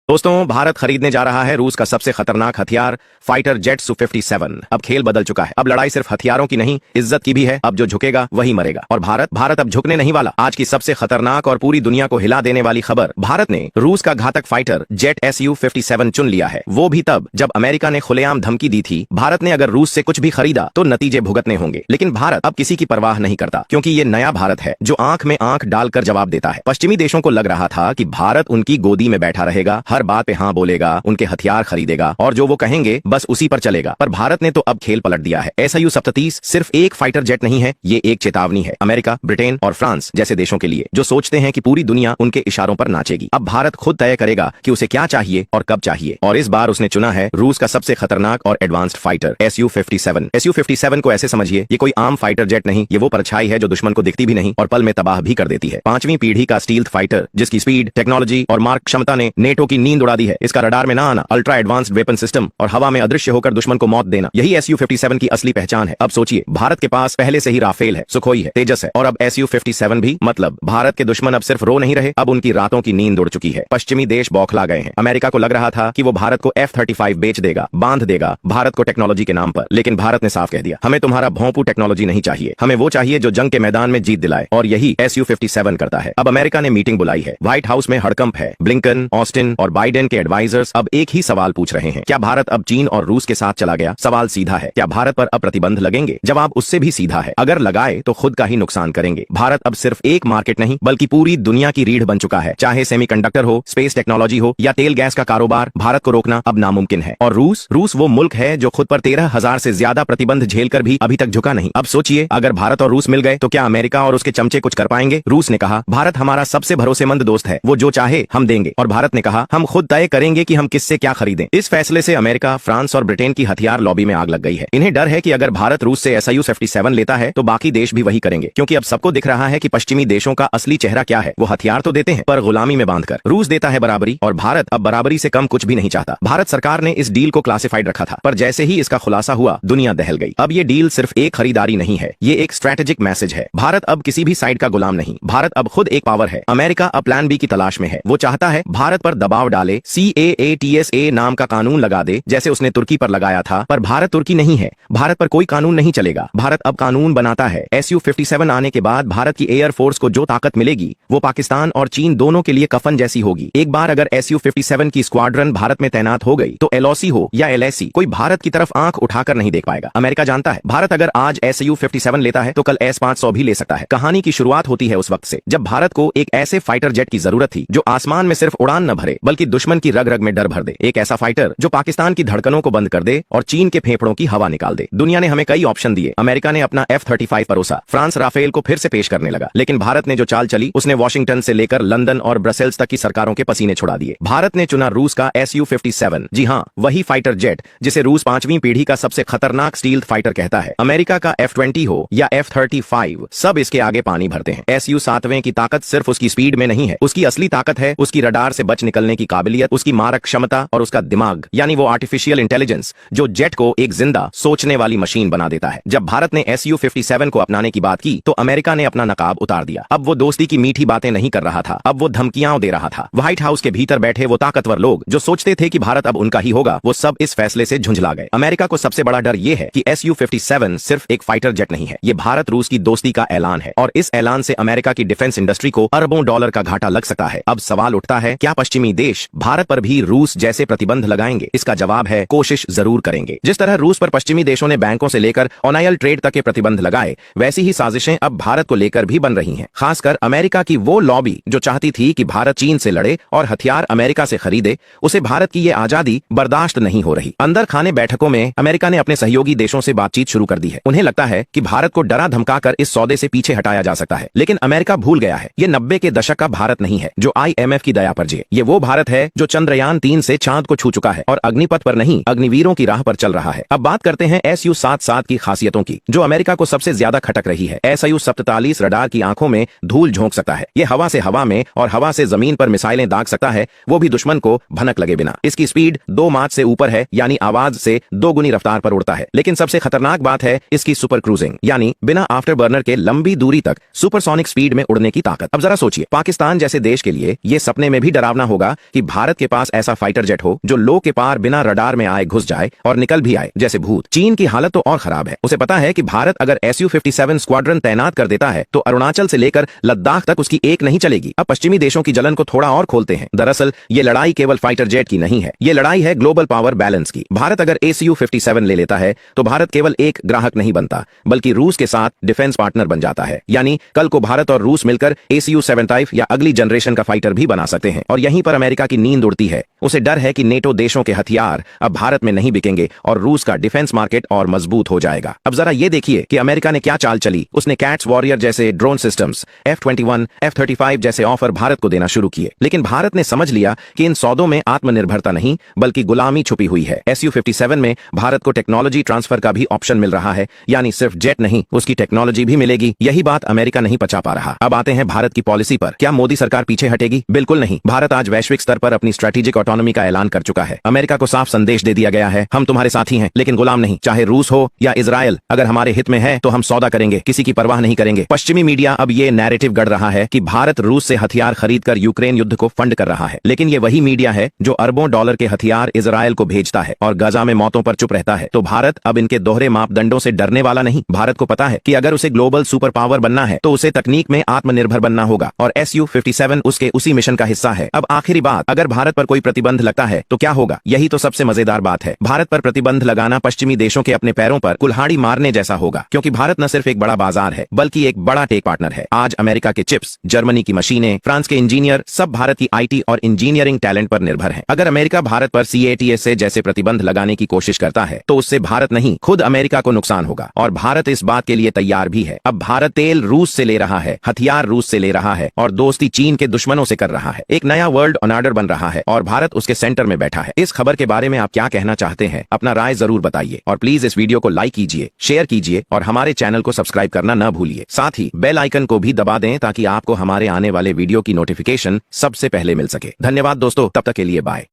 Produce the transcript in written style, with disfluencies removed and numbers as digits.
दोस्तों, भारत खरीदने जा रहा है रूस का सबसे खतरनाक हथियार फाइटर जेट Su-57। अब खेल बदल चुका है। अब लड़ाई सिर्फ हथियारों की नहीं, इज्जत की भी है। अब जो झुकेगा वही मरेगा। और भारत अब झुकने नहीं वाला। आज की सबसे खतरनाक और पूरी दुनिया को हिला देने वाली खबर, भारत ने रूस का घातक फाइटर जेट Su-57 चुन लिया है। वो भी तब जब अमेरिका ने खुलेआम धमकी दी थी भारत ने अगर रूस से कुछ भी खरीदा तो नतीजे भुगतने होंगे। लेकिन भारत अब किसी की परवाह नहीं करता, क्योंकि ये नया भारत है जो आंख में आंख डालकर जवाब देता है। पश्चिमी देशों को लग रहा था कि भारत उनकी गोदी में बैठा रहेगा, हर बात पे हाँ बोलेगा, उनके हथियार खरीदेगा और जो वो कहेंगे बस उसी पर चलेगा। पर भारत ने तो अब खेल पलट दिया है। Su-37 सिर्फ एक फाइटर जेट नहीं है, ये एक चेतावनी है अमेरिका, ब्रिटेन और फ्रांस जैसे देशों के लिए जो सोचते हैं कि पूरी दुनिया उनके इशारों पर नाचेगी। अब भारत खुद तय करेगा कि उसे क्या चाहिए और कब चाहिए। और इस बार उसने चुना है रूस का सबसे खतरनाक और एडवांस्ड फाइटर Su-57। Su-57 को ऐसे समझिए, ये कोई आम फाइटर जेट नहीं, ये वो परछाई है जो दुश्मन को दिखती भी नहीं और पल में तबाह भी कर देती है। 5वीं पीढ़ी का स्टील्थ फाइटर जिसकी स्पीड, टेक्नोलॉजी और मार्क क्षमता ने नेटो की नींद उड़ा दी है। इसका रडार में ना आना, अल्ट्रा एडवांस्ड वेपन सिस्टम और हवा में अदृश्य होकर दुश्मन को मौत देना, यही Su-57 की असली पहचान है। अब सोचिए, भारत के पास पहले से ही राफेल है, सुखोई है, तेजस है और अब Su-57 भी। मतलब भारत के दुश्मन अब सिर्फ रो नहीं रहे, अब उनकी रातों की नींद उड़ चुकी है। पश्चिमी देश बौखला गए हैं। अमेरिका को लग रहा था कि वो भारत को F-35 बेच देगा, बांध देगा भारत को टेक्नोलॉजी के नाम पर। लेकिन भारत ने साफ कह दिया, हमें तुम्हारा भोंपू टेक्नोलॉजी नहीं चाहिए, हमें वो चाहिए जो जंग के मैदान में जीत दिलाए। और यही Su-57 करता है। अब अमेरिका ने मीटिंग बुलाई है, व्हाइट हाउस में हड़कंप है। ब्लिंकन, ऑस्टिन और बाइडेन के एडवाइजर्स अब एक ही सवाल पूछ रहे हैं, क्या भारत अब चीन और रूस के साथ चला गया? सवाल सीधा है, क्या भारत पर अब प्रतिबंध लगेंगे? जवाब उससे भी सीधा है, अगर लगाए तो खुद का ही नुकसान करेंगे। भारत अब सिर्फ एक मार्केट नहीं बल्कि पूरी दुनिया की रीढ़ बन चुका है। चाहे सेमीकंडक्टर हो, स्पेस टेक्नोलॉजी हो या तेल गैस का कारोबार, भारत को रोकना अब नामुमकिन है। और रूस वो मुल्क है जो खुद पर 13,000 से ज्यादा प्रतिबंध झेलकर भी अभी तक झुका नहीं। अब सोचिए, अगर भारत और रूस मिल गए तो क्या अमेरिका और उसके चमचे कुछ कर पाएंगे? रूस ने कहा, भारत हमारा सबसे भरोसेमंद दोस्त है, वो जो चाहे हम देंगे। और भारत ने कहा, हम खुद तय करेंगे कि हम किससे क्या खरीदें। इस फैसले से अमेरिका, फ्रांस और ब्रिटेन की हथियार लॉबी में आग लग गई है। इन्हें डर है कि अगर भारत रूस से Su-57 लेता है तो बाकी देश भी वही करेंगे, क्योंकि अब सबको दिख रहा है कि पश्चिमी देशों का असली चेहरा क्या है। वो हथियार तो देते हैं पर गुलामी में बांधकर। रूस देता है बराबरी और भारत अब बराबरी से कम कुछ भी नहीं चाहता। भारत सरकार ने इस डील को क्लासिफाइड रखा था, पर जैसे ही इसका खुलासा हुआ दुनिया दहल गई। अब ये डील सिर्फ एक खरीदारी नहीं है, ये एक स्ट्रेटेजिक मैसेज है। भारत अब किसी भी साइड का गुलाम नहीं, भारत अब खुद एक पावर है। अमेरिका अब प्लान बी की तलाश में है। वो चाहता है भारत पर दबाव डाले, CAATSA नाम का कानून लगा दे जैसे उसने तुर्की पर लगाया था। पर भारत तुर्की नहीं है, भारत पर कोई कानून नहीं चलेगा। भारत अब कानून बनाता है। Su-57 आने के बाद भारत की एयर फोर्स को जो ताकत मिलेगी वो पाकिस्तान और चीन दोनों के लिए कफन जैसी होगी। एक बार अगर Su-57 की स्क्वाड्रन भारत में तैनात हो गई तो LOC हो या LAC, कोई भारत की तरफ आंख उठाकर नहीं देख पाएगा। अमेरिका जानता है, भारत अगर आज Su-57 लेता है तो कल S-500 भी ले सकता है। कहानी की शुरुआत होती है उस वक्त से जब भारत को एक ऐसे फाइटर जेट की जरूरत थी जो आसमान में सिर्फ उड़ान न भरे बल्कि दुश्मन की रग रग में डर भर दे। एक ऐसा फाइटर जो पाकिस्तान की धड़कनों को बंद कर दे और चीन के फेफड़ों की हवा निकाल दे। दुनिया ने हमें कई ऑप्शन दिए। अमेरिका ने अपना F-35 परोसा, फ्रांस राफेल को फिर से पेश करने लगा। लेकिन भारत ने जो चाल चली उसने वॉशिंगटन से लेकर लंदन और ब्रसेल्स तक की सरकारों के पसीने छुड़ा दिए। भारत ने चुना रूस का Su-57। जी हाँ, वही फाइटर जेट जिसे रूस 5वीं पीढ़ी का सबसे खतरनाक स्टील्थ फाइटर कहता है। अमेरिका का F-20 हो या F-35, सब इसके आगे पानी भरते हैं। Su-7 की ताकत सिर्फ उसकी स्पीड में नहीं है, उसकी असली ताकत है उसकी रडार से बच निकलने की काबिलियत, उसकी मारक क्षमता और उसका दिमाग, यानी वो आर्टिफिशियल इंटेलिजेंस जो जेट को एक जिंदा सोचने वाली मशीन बना देता है। जब भारत ने Su-57 को अपनाने की बात की तो अमेरिका ने अपना नकाब उतार दिया। अब वो दोस्ती की मीठी बातें नहीं कर रहा था, अब वो धमकियां दे रहा था। व्हाइट हाउस के भीतर बैठे वो ताकतवर लोग जो सोचते थे कि भारत अब उनका ही होगा, वो सब इस फैसले से झुंझला गए। अमेरिका को सबसे बड़ा डर ये है कि Su-57 सिर्फ एक फाइटर जेट नहीं है, ये भारत रूस की दोस्ती का ऐलान है। और इस ऐलान से अमेरिका की डिफेंस इंडस्ट्री को अरबों डॉलर का घाटा लग सकता है। अब सवाल उठता है, क्या पश्चिमी देश भारत पर भी रूस जैसे प्रतिबंध लगाएंगे? इसका जवाब है, कोशिश जरूर करेंगे। जिस तरह रूस पर पश्चिमी देशों ने बैंकों से लेकर ऑनायल ट्रेड तक के प्रतिबंध लगाए, वैसी ही साजिशें अब भारत को लेकर भी बन रही हैं। खासकर अमेरिका की वो लॉबी जो चाहती थी कि भारत चीन से लड़े और हथियार अमेरिका से खरीदे, उसे भारत की ये आजादी बर्दाश्त नहीं हो रही। अंदर खाने बैठकों में अमेरिका ने अपने सहयोगी देशों से बातचीत शुरू कर दी है। उन्हें लगता है कि भारत को डरा धमकाकर इस सौदे से पीछे हटाया जा सकता है। लेकिन अमेरिका भूल गया है, ये 90 के दशक का भारत नहीं है जो IMF की दया पर जिए। ये वो भारत है जो चंद्रयान 3 से चांद को छू चुका है और अग्निपथ पर नहीं, अग्निवीरों की राह पर चल रहा है। अब बात करते हैं Su-77 की खासियतों की जो अमेरिका को सबसे ज्यादा खटक रही है। Su-47 रडार की आंखों में धूल झोंक सकता है, ये हवा से हवा में और हवा से जमीन पर मिसाइलें दाग सकता है, वो भी दुश्मन को भनक लगे बिना। इसकी स्पीड 2 माच से ऊपर है, यानी आवाज से 2 गुनी रफ्तार पर उड़ता है। लेकिन सबसे खतरनाक बात है इसकी सुपर क्रूजिंग, यानी बिना आफ्टर बर्नर के लंबी दूरी तक सुपरसोनिक स्पीड में उड़ने की ताकत। अब जरा सोचिए, पाकिस्तान जैसे देश के लिए ये सपने में भी डरावना होगा कि भारत के पास ऐसा फाइटर जेट हो जो लो के पार बिना रडार में आए घुस जाए और निकल भी आए जैसे भूत। चीन की हालत तो और खराब है। उसे पता है कि भारत अगर Su-57 स्क्वाड्रन तैनात कर देता है तो अरुणाचल से लेकर लद्दाख तक उसकी एक नहीं चलेगी। अब पश्चिमी देशों की जलन को थोड़ा और खोलते हैं। दरअसल ये लड़ाई केवल फाइटर जेट की नहीं है, ये लड़ाई है ग्लोबल पावर बैलेंस की। भारत अगर Su-57 ले लेता है तो भारत केवल एक ग्राहक नहीं बनता बल्कि रूस के साथ डिफेंस पार्टनर बन जाता है। यानी कल को भारत और रूस मिलकर Su-75 या अगली जनरेशन का फाइटर भी बना सकते हैं। और यहीं पर अमेरिका की नींद उड़ती है। उसे डर है कि नेटो देशों के हथियार अब भारत में नहीं बिकेंगे और रूस का डिफेंस मार्केट और मजबूत हो जाएगा। अब जरा ये देखिए कि अमेरिका ने क्या चाल चली। उसने कैट्स वॉरियर जैसे ड्रोन सिस्टम्स, F-21, F-35 जैसे ऑफर भारत को देना शुरू किए। लेकिन भारत ने समझ लिया कि इन सौदों में आत्मनिर्भरता नहीं बल्कि गुलामी छुपी हुई है। Su-57 में भारत को टेक्नोलॉजी ट्रांसफर का भी ऑप्शन मिल रहा है, यानी सिर्फ जेट नहीं उसकी टेक्नोलॉजी भी मिलेगी। यही बात अमेरिका नहीं पचा पा रहा। अब आते हैं भारत की पॉलिसी पर। क्या मोदी सरकार पीछे हटेगी? बिल्कुल नहीं। भारत आज वैश्विक स्तर पर अपनी स्ट्रेटेजिक ऑटोनॉमी का ऐलान कर चुका है। अमेरिका को साफ संदेश दे दिया गया है, हम तुम्हारे साथी हैं लेकिन गुलाम नहीं। चाहे रूस हो या इजराइल, अगर हमारे हित में है तो हम सौदा करेंगे, किसी की परवाह नहीं करेंगे। पश्चिमी मीडिया अब ये नैरेटिव गढ़ रहा है कि भारत रूस से हथियार खरीदकर यूक्रेन युद्ध को फंड कर रहा है। लेकिन ये वही मीडिया है जो अरबों डॉलर के हथियार इजराइल को भेजता है और गजा में मौतों पर चुप रहता है। तो भारत अब इनके दोहरे मापदंडों से डरने वाला नहीं। भारत को पता है कि अगर उसे ग्लोबल सुपर पावर बनना है तो उसे तकनीक में आत्मनिर्भर बनना होगा और Su-57 उसके उसी मिशन का हिस्सा है। अब आखिरी बात, अगर भारत पर कोई प्रतिबंध लगता है तो क्या होगा? यही तो सबसे मजेदार बात है। भारत पर प्रतिबंध लगाना पश्चिमी देशों के अपने पैरों पर कुल्हाड़ी मारने जैसा होगा, क्योंकि भारत न सिर्फ एक बड़ा बाजार है बल्कि एक बड़ा टेक पार्टनर है। आज अमेरिका के चिप्स, जर्मनी की मशीनें, फ्रांस के इंजीनियर सब भारत की IT और इंजीनियरिंग टैलेंट पर निर्भर है। अगर अमेरिका भारत पर CATS जैसे प्रतिबंध लगाने की कोशिश करता है तो उससे भारत नहीं खुद अमेरिका को नुकसान होगा और भारत इस बात के लिए तैयार भी है। अब भारत तेल रूस से ले रहा है, हथियार रूस से ले रहा है और दोस्ती चीन के दुश्मनों से कर रहा है। एक नया वर्ल्ड ऑर्डर बन रहा है और भारत उसके सेंटर में बैठा है। इस खबर के बारे में आप क्या कहना चाहते हैं? अपना राय जरूर बताइए और प्लीज इस वीडियो को लाइक कीजिए, शेयर कीजिए और हमारे चैनल को सब्सक्राइब करना न भूलिए। साथ ही बेल आइकन को भी दबा दें ताकि आपको हमारे आने वाले वीडियो की नोटिफिकेशन सबसे पहले मिल सके। धन्यवाद दोस्तों, तब तक के लिए बाय।